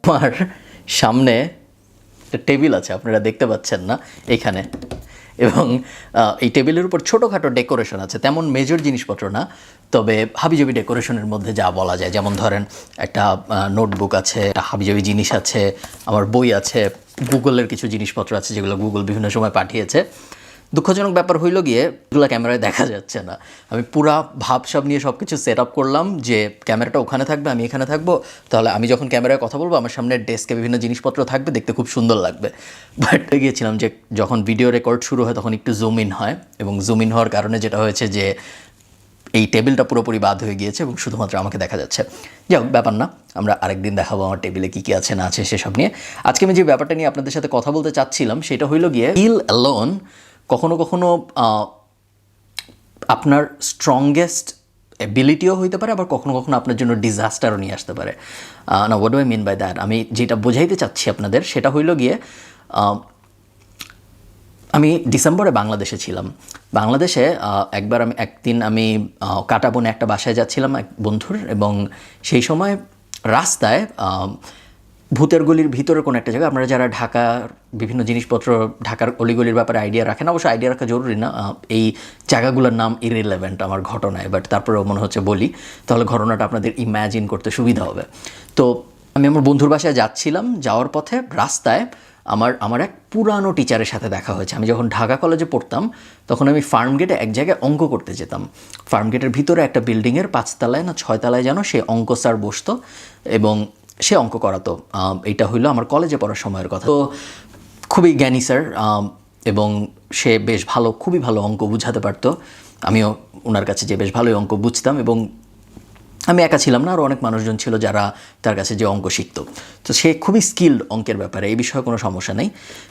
আমার সামনে একটা টেবিল আছে, আপনারা দেখতে পাচ্ছেন না এখানে, এবং এই টেবিলের উপর ছোটোখাটো ডেকোরেশন আছে, তেমন মেজর জিনিসপত্র না, তবে হাবিজাবি ডেকোরেশনের মধ্যে যা বলা যায়, যেমন ধরেন একটা নোটবুক আছে, একটা হাবিজাবি জিনিস আছে, আমার বই আছে, গুগলের কিছু জিনিসপত্র আছে যেগুলো গুগল বিভিন্ন সময় পাঠিয়েছে। দুঃখজনক ব্যাপার হইল গিয়ে এগুলো ক্যামেরায় দেখা যাচ্ছে না। আমি পুরা ভাবসাব নিয়ে সব কিছু সেট আপ করলাম যে ক্যামেরাটা ওখানে থাকবে, আমি এখানে থাকবো, তাহলে আমি যখন ক্যামেরায় কথা বলবো আমার সামনে ডেস্কে বিভিন্ন জিনিসপত্র থাকবে, দেখতে খুব সুন্দর লাগবে। বাট গিয়েছিলাম যে যখন ভিডিও রেকর্ড শুরু হয় তখন একটু জুম ইন হয়, এবং জুম ইন হওয়ার কারণে যেটা হয়েছে যে এই টেবিলটা পুরোপুরি বাদ হয়ে গিয়েছে এবং শুধুমাত্র আমাকে দেখা যাচ্ছে। যাই হোক, ব্যাপার না, আমরা আরেকদিন দেখাবো আমার টেবিলে কী কী আছে না আছে সেসব নিয়ে। আজকে আমি যে ব্যাপারটা নিয়ে আপনাদের সাথে কথা বলতে চাচ্ছিলাম সেটা হইল গিয়ে ফিল অ্যালোন কখনো কখনো আপনার স্ট্রংগেস্ট অ্যাবিলিটিও হইতে পারে, আবার কখনো কখনো আপনার জন্য ডিজাস্টারও নিয়ে আসতে পারে। না, what do I mean by that? আমি যেটা বোঝাইতে চাচ্ছি আপনাদের সেটা হইল গিয়ে, আমি ডিসেম্বরে বাংলাদেশে ছিলাম। বাংলাদেশে একদিন আমি কাটাবনে একটা বাসায় যাচ্ছিলাম এক বন্ধুর, এবং সেই সময় রাস্তায় ভূতের গলির ভিতরে কোনো একটা জায়গা, আপনারা যারা ঢাকার বিভিন্ন জিনিসপত্র, ঢাকার অলিগলির ব্যাপারে আইডিয়া রাখেন, অবশ্য আইডিয়া রাখা জরুরি না, এই জায়গাগুলোর নাম ইররিলেভেন্ট আমার ঘটনায়, বাট তারপরেও মনে হচ্ছে বলি, তাহলে ঘটনাটা আপনাদের ইম্যাজিন করতে সুবিধা হবে। তো আমি আমার বন্ধুর বাসায় যাচ্ছিলাম, যাওয়ার পথে রাস্তায় আমার এক পুরানো টিচারের সাথে দেখা হয়েছে। আমি যখন ঢাকা কলেজে পড়তাম তখন আমি ফার্মগেটে এক জায়গায় অঙ্ক করতে যেতাম। ফার্মগেটের ভিতরে একটা বিল্ডিংয়ের 5 তলায় না 6 তলায় যেন সে অঙ্ক স্যার বসতো এবং সে অঙ্ক করাতো। এটা হইলো আমার কলেজে পড়ার সময়ের কথা। তো খুবই জ্ঞানী স্যার, এবং সে বেশ ভালো, খুবই ভালো অঙ্ক বুঝাতে পারতো। আমিও ওনার কাছে যে বেশ ভালোই অঙ্ক বুঝতাম, এবং আমি একা ছিলাম না, আরও অনেক মানুষজন ছিল যারা তার কাছে যে অঙ্ক শিখত। তো সে খুবই স্কিল্ড অঙ্কের ব্যাপারে, এই বিষয়ে কোনো সমস্যা নেই।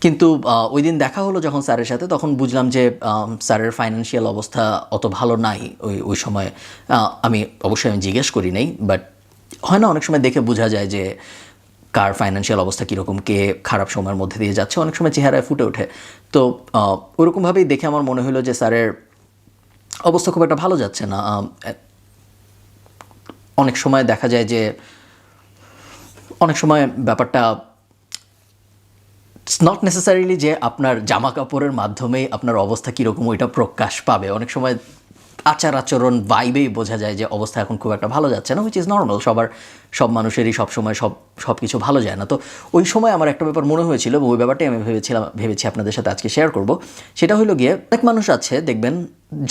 কিন্তু ওই দিন দেখা হলো যখন স্যারের সাথে, তখন বুঝলাম যে স্যারের ফাইন্যান্সিয়াল অবস্থা অত ভালো নাই ওই সময়। আমি অবশ্যই জিজ্ঞেস করি নাই, বাট হয় না অনেক সময় দেখে বোঝা যায় যে কার ফাইন্যান্সিয়াল অবস্থা কীরকম, কে খারাপ সময়ের মধ্যে দিয়ে যাচ্ছে, অনেক সময় চেহারায় ফুটে ওঠে। তো ওরকমভাবেই দেখে আমার মনে হলো যে স্যারের অবস্থা খুব একটা ভালো যাচ্ছে না। অনেক সময় দেখা যায় যে অনেক সময় ব্যাপারটা নট নেসেসারিলি যে আপনার জামা কাপড়ের মাধ্যমেই আপনার অবস্থা কীরকম ওইটা প্রকাশ পাবে। অনেক সময় আচার আচরণ ভাইবেই বোঝা যায় যে অবস্থা এখন খুব একটা ভালো যাচ্ছে না, হুইচ ইজ নর্মাল। সব মানুষেরই সবসময় সব কিছু ভালো যায় না। তো ওই সময় আমার একটা ব্যাপার মনে হয়েছিল, ওই ব্যাপারটাই আমি ভেবেছি আপনাদের সাথে আজকে শেয়ার করব। সেটা হলো গিয়ে, অনেক মানুষ আছে দেখবেন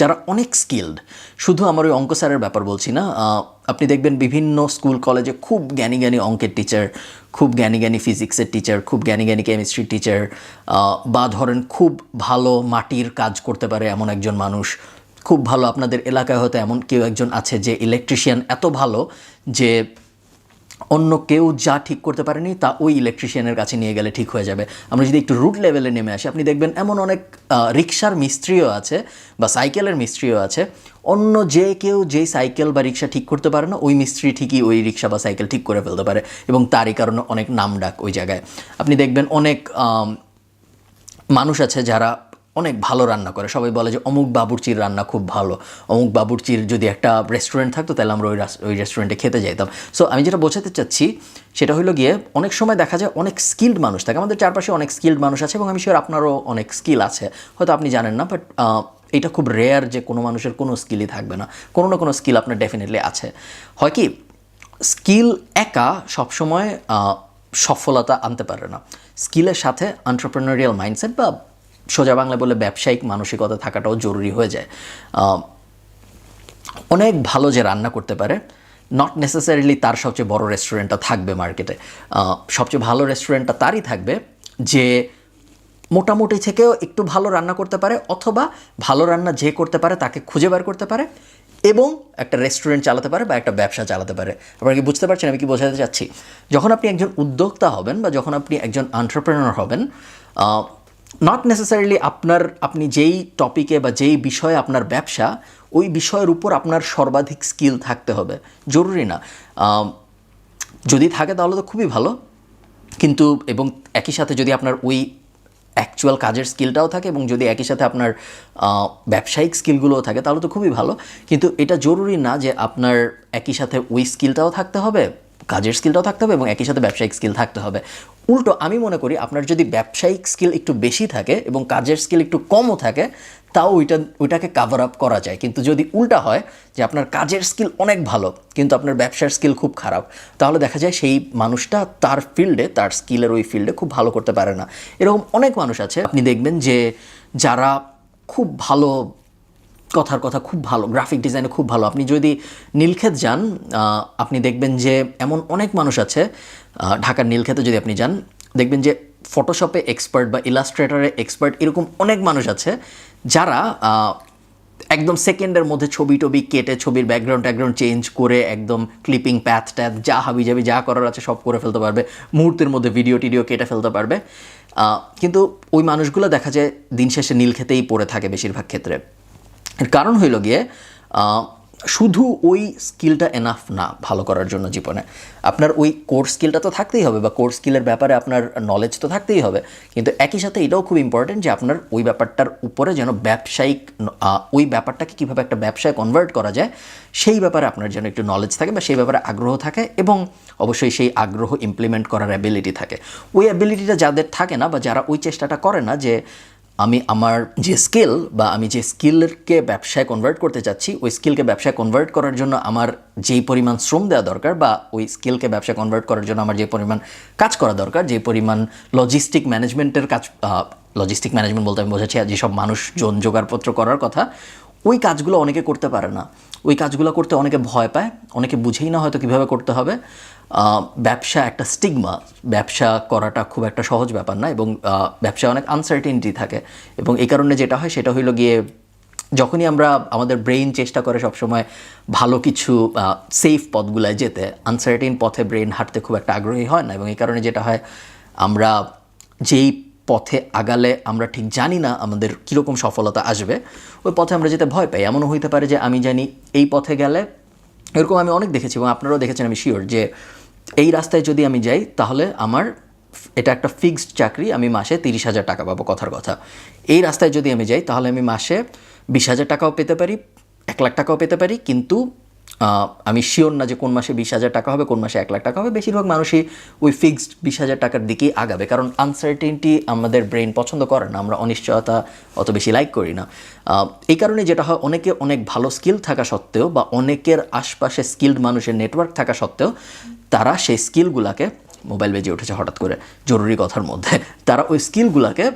যারা অনেক স্কিল্ড, শুধু আমার ওই অঙ্ক স্যারের ব্যাপার বলছি না, আপনি দেখবেন বিভিন্ন স্কুল কলেজে খুব জ্ঞানী অঙ্কের টিচার, খুব জ্ঞানী ফিজিক্সের টিচার, খুব জ্ঞানী কেমিস্ট্রির টিচার, বা ধরেন খুব ভালো মাটির কাজ করতে পারে এমন একজন মানুষ, খুব ভালো, আপনাদের এলাকায় হয়তো এমন কেউ একজন আছে যে ইলেকট্রিশিয়ান এত ভালো যে অন্য কেউ যা ঠিক করতে পারেনি তা ওই ইলেকট্রিশিয়ানের কাছে নিয়ে গেলে ঠিক হয়ে যাবে। আমরা যদি একটু রুট লেভেলে নেমে আসি, আপনি দেখবেন এমন অনেক রিক্সার মিস্ত্রিও আছে বা সাইকেলের মিস্ত্রিও আছে, অন্য যে কেউ যেই সাইকেল বা রিক্সা ঠিক করতে পারে না, ওই মিস্ত্রি ঠিকই ওই রিক্সা বা সাইকেল ঠিক করে ফেলতে পারে, এবং তারই কারণে অনেক নামডাক ওই জায়গায়। আপনি দেখবেন অনেক মানুষ আছে যারা অনেক ভালো রান্না করে, সবাই বলে যে অমুক বাবুর্চির রান্না খুব ভালো, অমুক বাবুর্চির যদি একটা রেস্টুরেন্ট থাকতো তাহলে আমরা ওই রেস্টুরেন্টে খেতে যেতাম। সো আমি যেটা বোঝাতে চাচ্ছি সেটা হলো গিয়ে, অনেক সময় দেখা যায় অনেক স্কিল্ড মানুষ থাকে, আমাদের চারপাশে অনেক স্কিল্ড মানুষ আছে, এবং আমি শিওর আপনারও অনেক স্কিল আছে, হয়তো আপনি জানেন না, বাট এটা খুব রেয়ার যে কোনো মানুষের কোনো স্কিলই থাকবে না, কোনো না কোনো স্কিল আপনার ডেফিনেটলি আছে। হয় কি, স্কিল একা সবসময় সফলতা আনতে পারে না, স্কিলের সাথে এন্টারপ্রেনারিয়াল মাইন্ডসেট বা সোজা বাংলায় বলে ব্যবসায়িক মানসিকতা থাকাটাও জরুরি হয়ে যায়। অনেক ভালো যে রান্না করতে পারে, নট নেসেসারিলি তার সবচেয়ে বড় রেস্টুরেন্টটা থাকবে মার্কেটে। সবচেয়ে ভালো রেস্টুরেন্টটা তারই থাকবে যে মোটামুটি থেকেও একটু ভালো রান্না করতে পারে, অথবা ভালো রান্না যে করতে পারে তাকে খুঁজে বের করতে পারে এবং একটা রেস্টুরেন্ট চালাতে পারে বা একটা ব্যবসা চালাতে পারে। আপনারা কি বুঝতে পারছেন আমি কি বোঝাতে চাচ্ছি? যখন আপনি একজন উদ্যোক্তা হবেন বা যখন আপনি একজন এন্টারপ্রেনার হবেন, নট নেসেসারিলি আপনি যেই টপিকে বা যেই বিষয়ে আপনার ব্যবসা, ওই বিষয়ের উপর আপনার সর্বাধিক স্কিল থাকতে হবে, জরুরি না। যদি থাকে তাহলে তো খুবই ভালো, কিন্তু এবং একই সাথে যদি আপনার ওই অ্যাকচুয়াল কাজের স্কিলটাও থাকে এবং যদি একই সাথে আপনার ব্যবসায়িক স্কিলগুলোও থাকে তাহলে তো খুবই ভালো। কিন্তু এটা জরুরি না যে আপনার একই সাথে ওই স্কিলটাও থাকতে হবে, কাজের স্কিলটাও থাকতে হবে এবং একই সাথে ব্যবসায়িক স্কিল থাকতে হবে। উল্টো আমি মনে করি আপনার যদি ব্যবসায়িক স্কিল একটু বেশি থাকে এবং কাজের স্কিল একটু কমও থাকে, তাও ওইটাকে কাভার আপ করা যায়। কিন্তু যদি উল্টা হয় যে আপনার কাজের স্কিল অনেক ভালো কিন্তু আপনার ব্যবসার স্কিল খুব খারাপ, তাহলে দেখা যায় সেই মানুষটা তার ফিল্ডে, তার স্কিলের ওই ফিল্ডে খুব ভালো করতে পারে না। এরকম অনেক মানুষ আছে, আপনি দেখবেন যে যারা খুব ভালো, কথার কথা খুব ভালো, গ্রাফিক ডিজাইনে খুব ভালো। আপনি যদি নীলক্ষেত যান, আপনি দেখবেন যে এমন অনেক মানুষ আছে, ঢাকার নীলক্ষেতে যদি আপনি যান দেখবেন যে ফটোশপে এক্সপার্ট বা ইলাস্ট্রেটরে এক্সপার্ট এরকম অনেক মানুষ আছে যারা একদম সেকেন্ডের মধ্যে ছবি টবি কেটে, ছবির ব্যাকগ্রাউন্ড চেঞ্জ করে একদম ক্লিপিং প্যাথ ট্যাথ যা হাবি যাবি যা করার আছে সব করে ফেলতে পারবে, মুহূর্তের মধ্যে ভিডিও টিডিও কেটে ফেলতে পারবে। কিন্তু ওই মানুষগুলো দেখা যায় দিন শেষে নীলক্ষেতেই পড়ে থাকে বেশিরভাগ ক্ষেত্রে। এর কারণ হইল গিয়ে শুধু ওই স্কিলটা এনাফ না ভালো করার জন্য জীবনে। আপনার ওই কোর স্কিলটা তো থাকতেই হবে বা কোর স্কিলের ব্যাপারে আপনার নলেজ তো থাকতেই হবে, কিন্তু একই সাথে এটাও খুব ইম্পর্টেন্ট যে আপনার ওই ব্যাপারটার উপরে যেন ব্যবসায়িক, ওই ব্যাপারটাকে কীভাবে একটা ব্যবসায় কনভার্ট করা যায় সেই ব্যাপারে আপনার যেন একটু নলেজ থাকে বা সেই ব্যাপারে আগ্রহ থাকে এবং অবশ্যই সেই আগ্রহ ইমপ্লিমেন্ট করার অ্যাবিলিটি থাকে। ওই অ্যাবিলিটিটা যাদের থাকে না বা যারা ওই চেষ্টাটা করে না যে আমি আমার যে স্কিল বা আমি যে স্কিলকে ব্যবসায় কনভার্ট করতে চাচ্ছি, ওই স্কিলকে ব্যবসায় কনভার্ট করার জন্য আমার যেই পরিমাণ শ্রম দেওয়া দরকার বা ওই স্কিলকে ব্যবসায় কনভার্ট করার জন্য আমার যে পরিমাণ কাজ করা দরকার, যে পরিমাণ লজিস্টিক ম্যানেজমেন্টের কাজ, লজিস্টিক ম্যানেজমেন্ট বলতে আমি বোঝাচ্ছি যেসব মানুষজন জোগাড়পত্র করার কথা, ওই কাজগুলো অনেকে করতে পারে না। ওই কাজগুলো করতে অনেকে ভয় পায়, অনেকে বুঝেই না হয়তো কীভাবে করতে হবে। ব্যবসা একটা স্টিগমা, ব্যবসা করাটা খুব একটা সহজ ব্যাপার না এবং ব্যবসায় অনেক আনসার্টেনিটি থাকে এবং এই কারণে যেটা হয় সেটা হইল গিয়ে যখনই আমরা আমাদের ব্রেইন চেষ্টা করে সবসময় ভালো কিছু সেফ পথগুলায় যেতে, আনসার্টেন পথে ব্রেইন হাঁটতে খুব একটা আগ্রহী হয় না এবং এই কারণে যেটা হয় আমরা যেই পথে আগালে আমরা ঠিক জানি না আমাদের কীরকম সফলতা আসবে, ওই পথে আমরা যেতে ভয় পাই। এমনও হইতে পারে যে আমি জানি এই পথে গেলে, এরকম আমি অনেক দেখেছি এবং আপনারাও দেখেছেন আমি শিওর, যে এই রাস্তায় যদি আমি যাই তাহলে আমার এটা একটা ফিক্সড চাকরি, আমি মাসে 30,000 টাকা পাবো কথার কথা। এই রাস্তায় যদি আমি যাই তাহলে আমি মাসে 20,000 টাকাও পেতে পারি, 1 লাখ টাকাও পেতে পারি, কিন্তু আমি শিওর না যে কোন মাসে 20,000 টাকা হবে, কোন মাসে 1 লাখ টাকা হবে। বেশিরভাগ মানুষই ওই ফিক্সড 20,000 টাকার দিকেই আগাবে, কারণ আনসার্টেনটি আমাদের ব্রেন পছন্দ করে না, আমরা অনিশ্চয়তা অত বেশি লাইক করি না। এই কারণে যেটা হয়, অনেকে অনেক ভালো স্কিল থাকা সত্ত্বেও বা অনেকের আশপাশে স্কিল্ড মানুষের নেটওয়ার্ক থাকা সত্ত্বেও তারা সেই স্কিলগুলোকে, মোবাইল বেজে উঠেছে হঠাৎ করে জরুরি কথার মধ্যে, তারা ওই স্কিলগুলোকে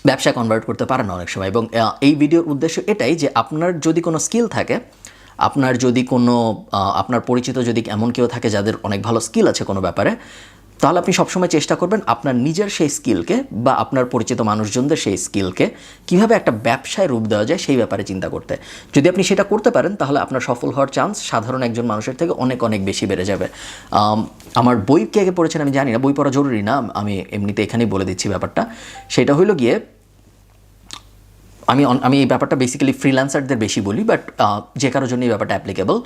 ব্যবসায় কনভার্ট করতে পারে না অনেক সময়। এবং এই ভিডিওর উদ্দেশ্য এটাই যে আপনার যদি কোনো স্কিল থাকে, আপনার যদি কোনো আপনার পরিচিত যদি এমন কেউ থাকে যাদের অনেক ভালো স্কিল আছে কোনো ব্যাপারে, তাহলে আপনি সবসময় চেষ্টা করবেন আপনার নিজের সেই স্কিলকে বা আপনার পরিচিত মানুষজনদের সেই স্কিলকে কীভাবে একটা ব্যবসায় রূপ দেওয়া যায় সেই ব্যাপারে চিন্তা করতে। যদি আপনি সেটা করতে পারেন তাহলে আপনার সফল হওয়ার চান্স সাধারণ একজন মানুষের থেকে অনেক অনেক বেশি বেড়ে যাবে। আমার বই কে আগে পড়েছেন আমি জানি না, বই পড়া জরুরি না, আমি এমনিতে এখানেই বলে দিচ্ছি ব্যাপারটা। সেটা হইল গিয়ে আমি এই ব্যাপারটা বেসিক্যালি ফ্রিল্যান্সারদের বেশি বলি, বাট যে কারোর জন্য এই ব্যাপারটা অ্যাপ্লিকেবল।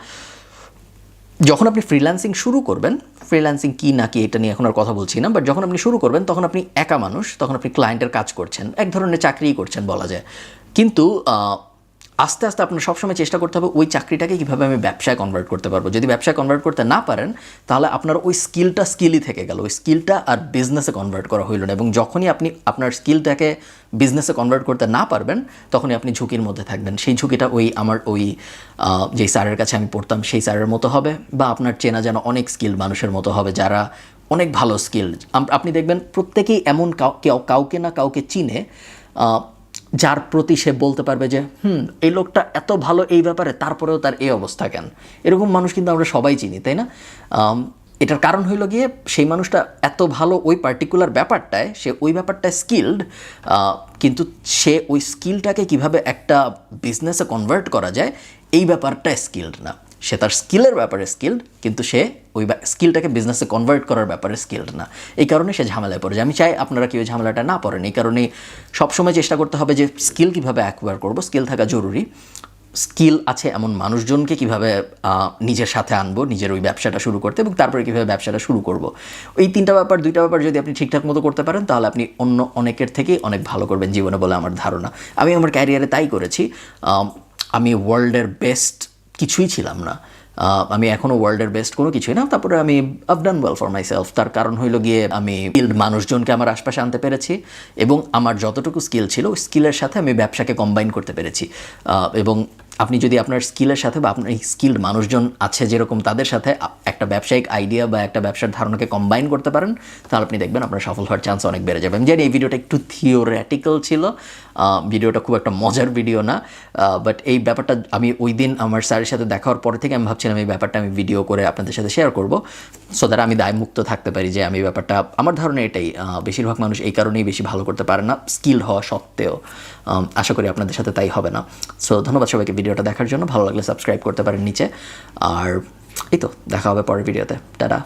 যখন আপনি ফ্রিল্যান্সিং শুরু করবেন, ফ্রিল্যান্সিং কী না কি এটা নিয়ে এখন আর কথা বলছি না, বাট যখন আপনি শুরু করবেন তখন আপনি একা মানুষ, তখন আপনি ক্লায়েন্টের কাজ করছেন, এক ধরনের চাকরিই করছেন বলা যায়। কিন্তু আস্তে আস্তে আপনার সবসময় চেষ্টা করতে হবে ওই চাকরিটাকে কীভাবে আমি ব্যবসায় কনভার্ট করতে পারবো। যদি ব্যবসায় কনভার্ট করতে না পারেন তাহলে আপনার ওই স্কিলই থেকে গেল, ওই স্কিলটা আর বিজনেসে কনভার্ট করা হইল না। এবং যখনই আপনি আপনার স্কিলটাকে বিজনেসে কনভার্ট করতে না পারবেন তখনই আপনি ঝুঁকির মধ্যে থাকবেন। সেই ঝুঁকিটা আমার যেই স্যারের কাছে আমি পড়তাম সেই স্যারের মতো হবে, বা আপনার চেনা জানা অনেক স্কিল মানুষের মতো হবে যারা অনেক ভালো স্কিল। আপনি দেখবেন প্রত্যেকেই এমন কাউকে না কাউকে চিনে যার প্রতি সে বলতে পারবে যে এই লোকটা এত ভালো এই ব্যাপারে, তারপরেও তার এই অবস্থা কেন। এরকম মানুষ কিন্তু আমরা সবাই চিনি, তাই না? এটার কারণ হইল গিয়ে সেই মানুষটা এত ভালো ওই পার্টিকুলার ব্যাপারটায়, সে ওই ব্যাপারটায় স্কিল্ড, কিন্তু সে ওই স্কিলটাকে কিভাবে একটা বিজনেসে কনভার্ট করা যায় এই ব্যাপারটায় স্কিল্ড না। সে তার স্কিলের ব্যাপারে স্কিল্ড, কিন্তু সে ওই স্কিলটাকে বিজনেসে কনভার্ট করার ব্যাপারে স্কিল্ড না। এই কারণে সে ঝামেলায় পড়ে যায়। আমি চাই আপনারা কেউ ঝামেলাটা না পড়েন। এই কারণে সবসময় চেষ্টা করতে হবে যে স্কিল কীভাবে অ্যাকোয়ার করবো, স্কিল থাকা জরুরি। স্কিল আছে এমন মানুষজনকে কীভাবে নিজের সাথে আনবো নিজের ওই ব্যবসাটা শুরু করতে, এবং তারপরে কীভাবে ব্যবসাটা শুরু করব। এই দুইটা ব্যাপার যদি আপনি ঠিকঠাক মতো করতে পারেন তাহলে আপনি অন্য অনেকের থেকেই অনেক ভালো করবেন জীবনে বলে আমার ধারণা। আমি আমার ক্যারিয়ারে তাই করেছি। আমি ওয়ার্ল্ডের বেস্ট কিছুই ছিলাম না, আমি এখনও ওয়ার্ল্ডের বেস্ট কোনো কিছুই না, তারপরে আমি I've done well for myself. তার কারণ হইলো গিয়ে আমি স্কিল্ড মানুষজনকে আমার আশপাশে আনতে পেরেছি এবং আমার যতটুকু স্কিল ছিল ওই স্কিলের সাথে আমি ব্যবসাকে কম্বাইন করতে পেরেছি। এবং আপনি যদি আপনার স্কিলের সাথে বা আপনার স্কিল্ড মানুষজন আছে যেরকম তাদের সাথে একটা ব্যবসায়িক আইডিয়া বা একটা ব্যবসার ধারণাকে কম্বাইন করতে পারেন, তাহলে আপনি দেখবেন আপনার সফল হওয়ার চান্স অনেক বেড়ে যাবে। আমি জানি এই ভিডিওটা একটু থিওরিটিক্যাল ছিল, ভিডিওটা খুব একটা মজার ভিডিও না, বাট এই ব্যাপারটা আমি ওই দিন আমার স্যারের সাথে দেখা হওয়ার পরে থেকে আমি ভাবছিলাম এই ব্যাপারটা আমি ভিডিও করে আপনাদের সাথে শেয়ার করব, সো দ্যাট আমি দায়মুক্ত থাকতে পারি যে আমি ব্যাপারটা, আমার ধারণা এটাই, বেশিরভাগ মানুষ এই কারণেই বেশি ভালো করতে পারে না স্কিল হওয়া সত্ত্বেও। আশা করি আপনাদের সাথে তাই হবে না। সো ধন্যবাদ সবাইকে ভিডিওটা দেখার জন্য। ভালো লাগলে সাবস্ক্রাইব করতে পারেন নিচে। আর এই তো দেখা হবে পরের ভিডিওতে। টাটা।